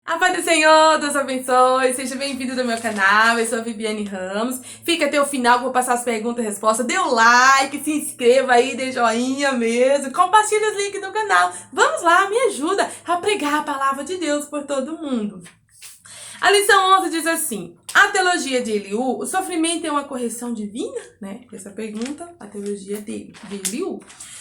A paz do Senhor, Deus abençoe, seja bem-vindo ao meu canal, eu sou a Viviane Ramos. Fica até o final que eu vou passar as perguntas e respostas. Dê o like, se inscreva aí, dê joinha mesmo, compartilhe os links do canal. Vamos lá, me ajuda a pregar a palavra de Deus por todo mundo. A lição 11 diz assim: a teologia de Eliú, o sofrimento é uma correção divina? Né? Essa pergunta, a teologia de Eliú.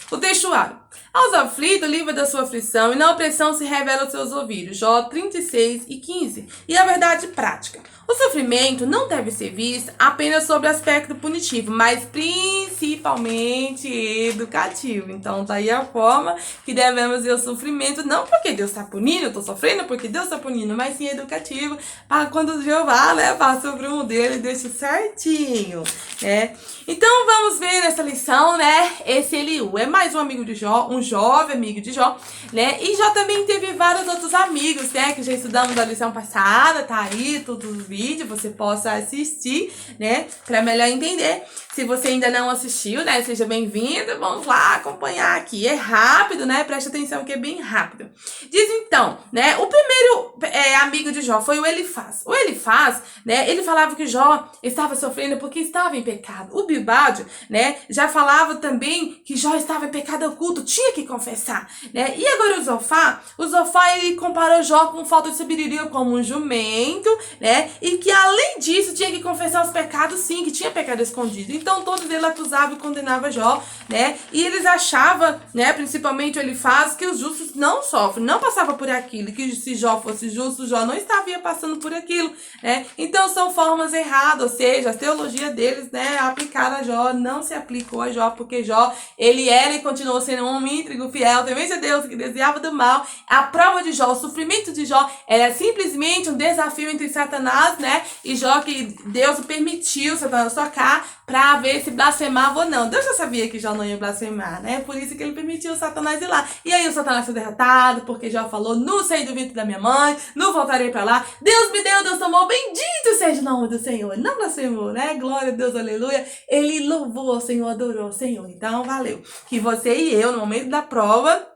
O textuário: aos aflitos, livra da sua aflição, e na opressão se revela aos seus ouvidos. Jó 36:15. E a verdade prática: o sofrimento não deve ser visto apenas sob aspecto punitivo, mas principalmente educativo. Então tá aí a forma que devemos ver o sofrimento, não porque Deus está punindo, eu tô sofrendo porque Deus está punindo, mas sim educativo, para quando o Jeová, né, passa sobre um dele, deixa certinho, né? Então vamos ver nessa lição, né, esse Eliú é mais um amigo de Jó, um jovem amigo de Jó, né? E Jó também teve vários outros amigos, né, que já estudamos na lição passada, tá aí todos os vídeos, você possa assistir, né, para melhor entender. Se você ainda não assistiu, né, seja bem-vindo, vamos lá acompanhar aqui. É rápido, né, preste atenção que é bem rápido. Diz então, né, o primeiro amigo de Jó foi o Elifaz. O Elifaz, né, ele falava que Jó estava sofrendo porque estava em pecado. O Bildade, né, já falava também que Jó estava em pecado oculto, tinha que confessar, né. E agora o Zofá ele comparou Jó com falta de sabedoria como um jumento, né, e que além disso tinha que confessar os pecados, sim, que tinha pecado escondido. Então todos eles acusavam e condenavam Jó, né, e eles achavam, né, principalmente o Elifaz, que os justos não sofrem, não passavam por aquilo, que se Jó fosse justo, Jó não estaria passando por aquilo, né. Então são formas erradas, ou seja, a teologia deles, né, aplicada a Jó, não se aplicou a Jó, porque Jó, ele era e continuou sendo um homem íntegro, fiel, temente a Deus, que desviava do mal. A prova de Jó, o sofrimento de Jó, era simplesmente um desafio entre Satanás, né, e Jó, que Deus permitiu Satanás tocar pra ver se blasfemava ou não. Deus já sabia que Jó não ia blasfemar, né, por isso que ele permitiu Satanás ir lá. E aí o Satanás foi derrotado, porque Jó falou: não saí do ventre da minha mãe, não voltarei pra lá, Deus me deu, Deus tomou, bendito seja o nome do Senhor. Ele não blasfemou, né, glória a Deus, aleluia. Ele louvou ao Senhor, adorou ao Senhor. Então valeu. Que você e eu, no momento da prova,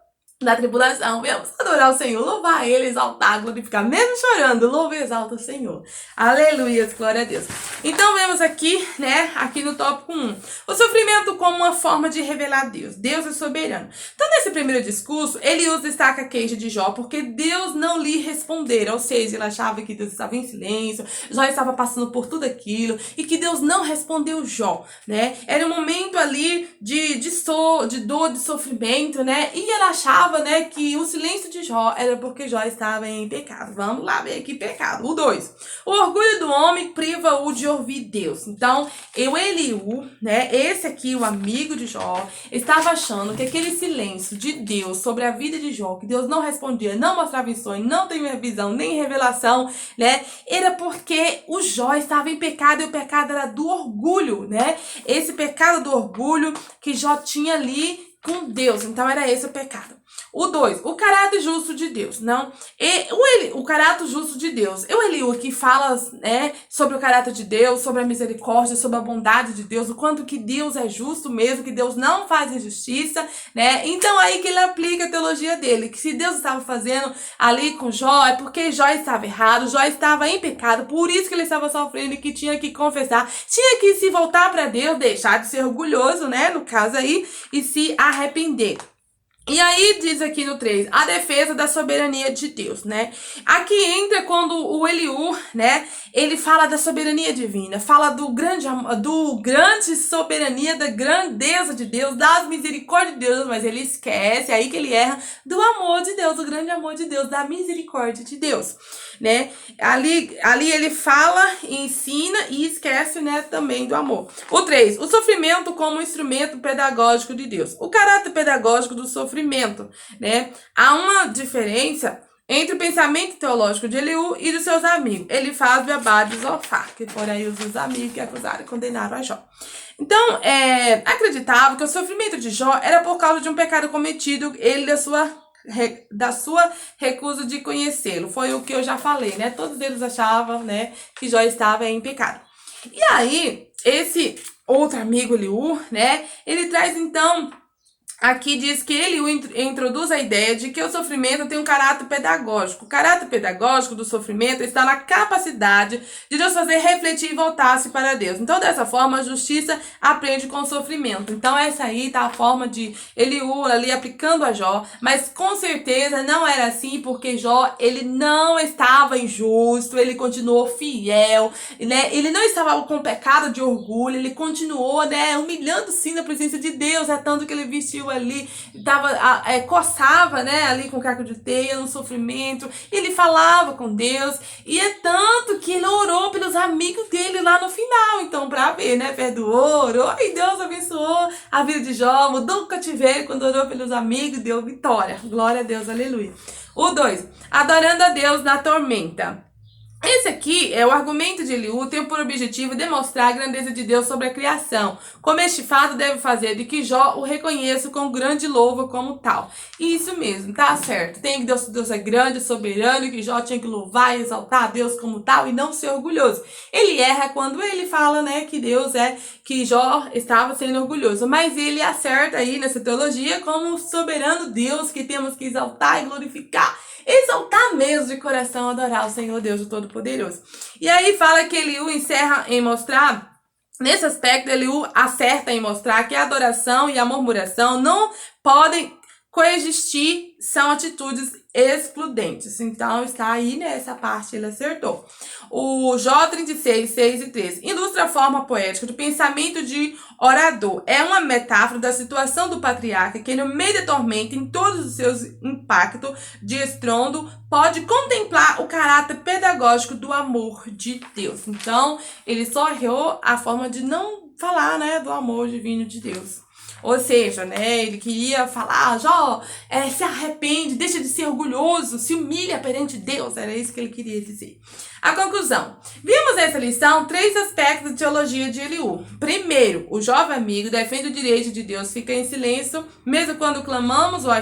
da tribulação, vamos adorar o Senhor, louvar Ele, exaltar, glorificar, mesmo chorando, louva e exalta o Senhor. Aleluia, glória a Deus. Então vemos aqui, né, aqui no tópico 1, o sofrimento como uma forma de revelar Deus. Deus é soberano. Então nesse primeiro discurso, Eliú destaca a queixa de Jó, porque Deus não lhe respondera, ou seja, ele achava que Deus estava em silêncio, Jó estava passando por tudo aquilo, e que Deus não respondeu Jó, né? Era um momento ali de dor, de sofrimento, né? E ele achava, né, que o silêncio de Jó era porque Jó estava em pecado. Vamos lá ver aqui pecado. O 2. O orgulho do homem priva-o de ouvir Deus. Então, o Eliú, né, esse aqui, o amigo de Jó, estava achando que aquele silêncio de Deus sobre a vida de Jó, que Deus não respondia, não mostrava em sonho, não tinha visão, nem revelação, né, era porque o Jó estava em pecado, e o pecado era do orgulho, né? Esse pecado do orgulho que Jó tinha ali com Deus. Então era esse o pecado. O 2, o caráter justo de Deus. Não, o caráter justo de Deus. O Eliú aqui fala, né, sobre o caráter de Deus, sobre a misericórdia, sobre a bondade de Deus, o quanto que Deus é justo mesmo, que Deus não faz injustiça, né? Então aí que ele aplica a teologia dele, que se Deus estava fazendo ali com Jó, é porque Jó estava errado, Jó estava em pecado, por isso que ele estava sofrendo e que tinha que confessar, tinha que se voltar para Deus, deixar de ser orgulhoso, né, no caso aí, e se arrepender. E aí diz aqui no 3, a defesa da soberania de Deus, né? Aqui entra quando o Eliú, né, ele fala da soberania divina, fala do grande soberania, da grandeza de Deus, das misericórdias de Deus, mas ele esquece, aí que ele erra, do amor de Deus, do grande amor de Deus, da misericórdia de Deus, né? Ali ele fala, ensina e esquece, né, também do amor. O 3, o sofrimento como instrumento pedagógico de Deus. O caráter pedagógico do sofrimento, né? Há uma diferença entre o pensamento teológico de Eliú e dos seus amigos. Elifaz, Bildade e Zofá, que foram aí os amigos que acusaram e condenaram a Jó. Então, acreditava que o sofrimento de Jó era por causa de um pecado cometido, ele da sua recusa de conhecê-lo. Foi o que eu já falei, né? Todos eles achavam, né, que Jó estava em pecado. E aí, esse outro amigo Eliú, né, ele traz então Aqui diz que ele introduz a ideia de que o sofrimento tem um caráter pedagógico. O caráter pedagógico do sofrimento está na capacidade de nos fazer refletir e voltar-se para Deus. Então, dessa forma, a justiça aprende com o sofrimento. Então, essa aí tá a forma de Eliú ali aplicando a Jó, mas com certeza não era assim, porque Jó, ele não estava injusto, ele continuou fiel, né? Ele não estava com pecado de orgulho, ele continuou, né, humilhando sim na presença de Deus, é tanto que ele vestiu ali, coçava, né, ali com caco de teia, no sofrimento, ele falava com Deus, e é tanto que ele orou pelos amigos dele lá no final, então pra ver, né, perdoou, orou, e Deus abençoou a vida de Jó, mudou o cativeiro quando orou pelos amigos, deu vitória, glória a Deus, aleluia. O 2, adorando a Deus na tormenta. Esse aqui é o argumento de Eliú, tem por objetivo demonstrar a grandeza de Deus sobre a criação, como este fato deve fazer de que Jó o reconheça com grande louvor como tal. Isso mesmo, tá certo. Tem que Deus é grande, soberano, e que Jó tinha que louvar e exaltar a Deus como tal e não ser orgulhoso. Ele erra quando ele fala, né, que Jó estava sendo orgulhoso, mas ele acerta aí nessa teologia como soberano Deus que temos que exaltar e glorificar. Exaltar mesmo de coração, adorar o Senhor Deus o Todo-Poderoso. E aí fala que Eliú encerra em mostrar, nesse aspecto, Eliú acerta em mostrar que a adoração e a murmuração não podem coexistir, são atitudes excludentes. Então, está aí nessa parte, ele acertou. O Jó 36, 6 e 13 ilustra a forma poética do pensamento de orador. É uma metáfora da situação do patriarca que, no meio da tormenta, em todos os seus impactos de estrondo, pode contemplar o caráter pedagógico do amor de Deus. Então, ele só errou a forma de não falar, né, do amor divino de Deus. Ou seja, né, ele queria falar, Jó, se arrepende, deixa de ser orgulhoso, se humilha perante Deus. Era isso que ele queria dizer. A conclusão. Vimos nessa lição 3 aspectos de teologia de Eliú. Primeiro, o jovem amigo defende o direito de Deus ficar em silêncio, mesmo quando clamamos ou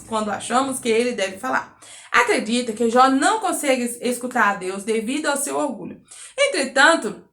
quando achamos que ele deve falar. Acredita que Jó não consegue escutar a Deus devido ao seu orgulho. Entretanto,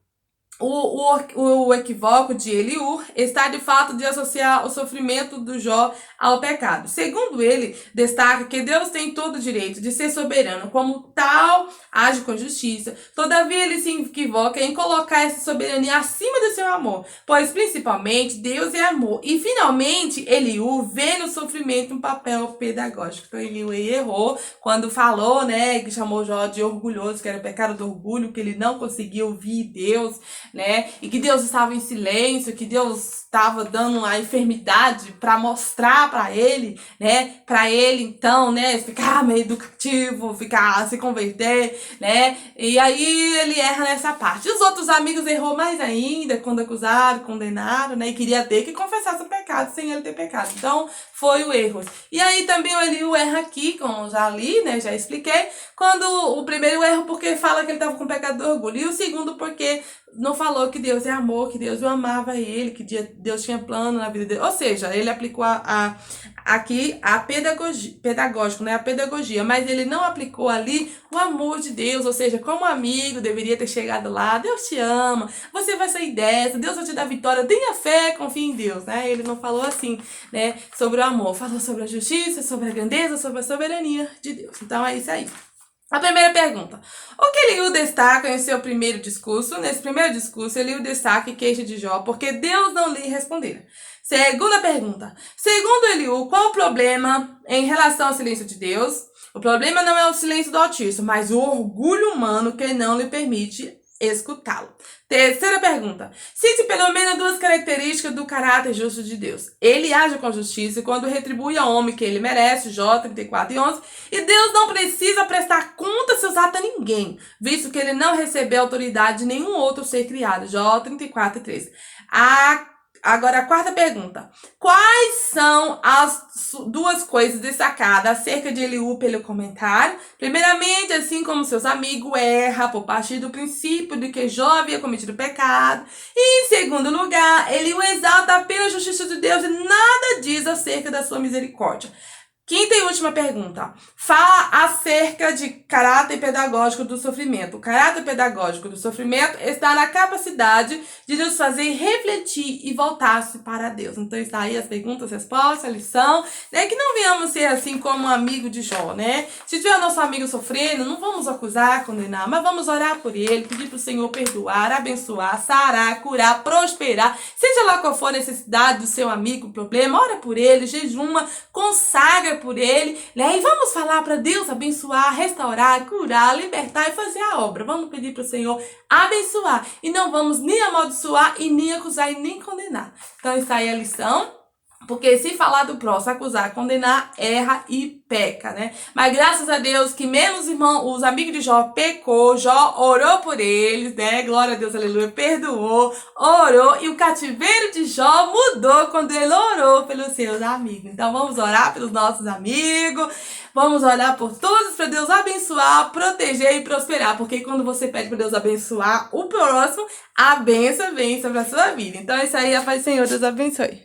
o equívoco de Eliú está de fato de associar o sofrimento do Jó ao pecado. Segundo ele, destaca que Deus tem todo o direito de ser soberano, como tal, age com justiça. Todavia, ele se equivoca em colocar essa soberania acima do seu amor, pois principalmente Deus é amor. E finalmente, Eliú vê no sofrimento um papel pedagógico. Então, Eliú errou quando falou, né, que chamou Jó de orgulhoso, que era o pecado do orgulho, que ele não conseguia ouvir Deus, né? E que Deus estava em silêncio, que Deus estava dando a enfermidade para mostrar para ele, né? Para ele então, né, ficar meio educativo, ficar se converter, né? E aí ele erra nessa parte. Os outros amigos errou mais ainda quando acusaram, condenaram, né? E queria ter que confessar seu pecado sem ele ter pecado. Então, foi o erro. E aí também o Eliú erra aqui, como já li, né? Já expliquei. Quando o primeiro erro porque fala que ele estava com pecado do orgulho. E o segundo porque não falou que Deus é amor, que Deus amava ele, que Deus tinha plano na vida dele. Ou seja, ele aplicou aqui a pedagógico, né? A pedagogia, mas ele não aplicou ali o amor de Deus, ou seja, como amigo, deveria ter chegado lá, Deus te ama, você vai sair dessa, Deus vai te dar vitória, tenha fé, confie em Deus, né? Ele não falou assim, né, sobre o amor, falou sobre a justiça, sobre a grandeza, sobre a soberania de Deus. Então é isso aí. A primeira pergunta. O que Eliú destaca em seu primeiro discurso? Nesse primeiro discurso, Eliú destaca e queixa de Jó, porque Deus não lhe respondera. Segunda pergunta. Segundo Eliú, qual o problema em relação ao silêncio de Deus? O problema não é o silêncio do Altíssimo, mas o orgulho humano que não lhe permite escutá-lo. Terceira pergunta. Cite pelo menos 2 características do caráter justo de Deus. Ele age com justiça quando retribui ao homem que ele merece, Jó 34 e 11, e Deus não precisa prestar conta seus atos a ninguém, visto que ele não recebeu autoridade de nenhum outro ser criado, Jó 34 e 13. Agora, a quarta pergunta. Quais são as 2 coisas destacadas acerca de Eliú pelo comentário? Primeiramente, assim como seus amigos, erra por partir do princípio de que Jó havia cometido pecado. E, em segundo lugar, Eliú exalta apenas a justiça de Deus e nada diz acerca da sua misericórdia. Quinta e última pergunta. Fala acerca de caráter pedagógico do sofrimento. O caráter pedagógico do sofrimento está na capacidade de nos fazer refletir e voltar-se para Deus. Então está aí as perguntas, respostas, a lição, né? Que não venhamos ser assim como um amigo de Jó, né? Se tiver nosso amigo sofrendo, não vamos acusar, condenar, mas vamos orar por ele, pedir para o Senhor perdoar, abençoar, sarar, curar, prosperar. Seja lá qual for a necessidade do seu amigo, problema, ora por ele, jejuma, consagra por ele, né? E vamos falar para Deus abençoar, restaurar, curar, libertar e fazer a obra. Vamos pedir para o Senhor abençoar e não vamos nem amaldiçoar e nem acusar e nem condenar. Então está aí a lição. Porque se falar do próximo, acusar, condenar, erra e peca, né? Mas graças a Deus que menos irmãos, os amigos de Jó pecou, Jó orou por eles, né? Glória a Deus, aleluia, perdoou, orou e o cativeiro de Jó mudou quando ele orou pelos seus amigos. Então vamos orar pelos nossos amigos, vamos orar por todos para Deus abençoar, proteger e prosperar, porque quando você pede para Deus abençoar o próximo, a bênção vem sobre a sua vida. Então é isso aí, a paz do Senhor, Deus abençoe.